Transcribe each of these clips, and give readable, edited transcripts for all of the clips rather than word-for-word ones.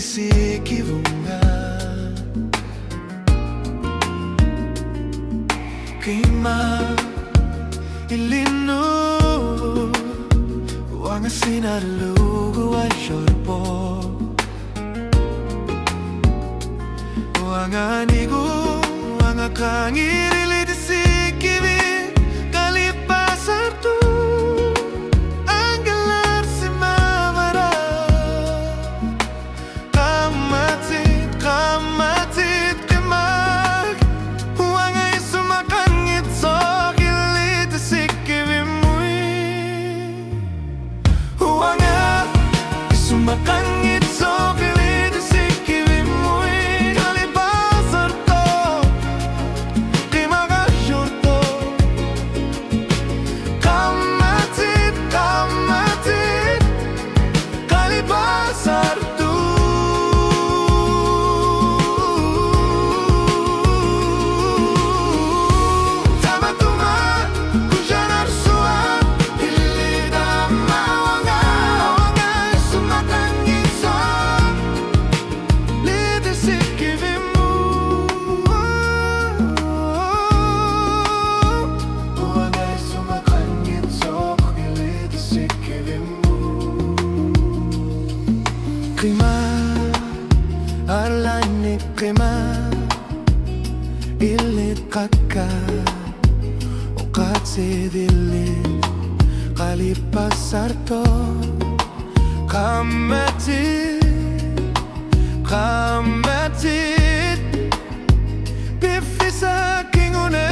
sikivunga Kima ilinu Wanga sinalugu wa shorpo Wanga nigu Wanga kangirili disikivi Kalipasar tu Anggelar si mamara Kamatit, kamatit kimag Wanga isumakangit so Gili disikivi mui Wanga isumakangit so Gili disikivi mui Kalipasar to Kimagashurto Kamatit, kamatit Kalipasar tu Tamatuma Kujanar suat Hilida mawanga Wanga isumakangit so Lidi sikivimu Wanga isumakangit so Lidi sikivimu Kima Arlanik kima Ilit kaka Ukat sidilit Kalipasar to Kamatit Kamatit Bifi sa aking uneri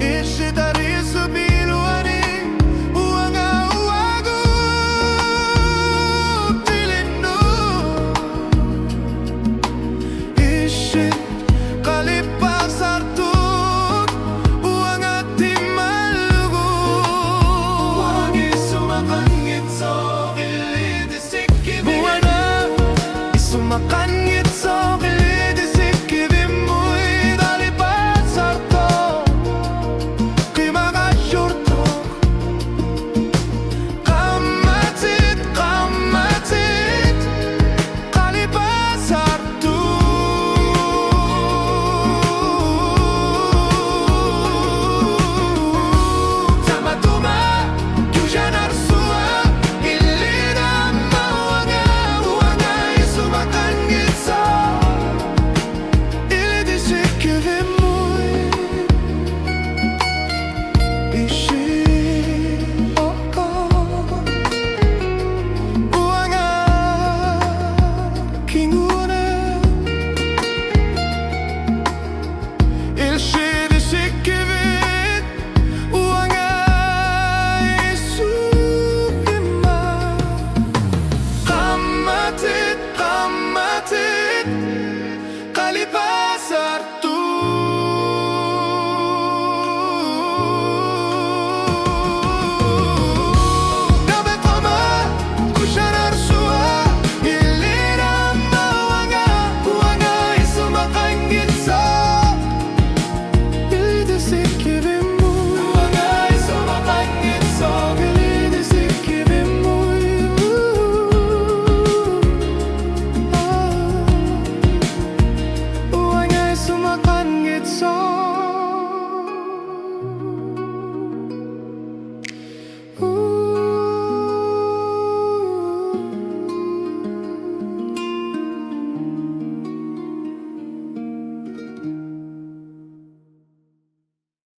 Ishitari subiluani Wanga uwagu Tilinu Ishit kalipasar tut Wanga timalugu Wangi sumakangit so Ilidi sikibi Wanga isumakangit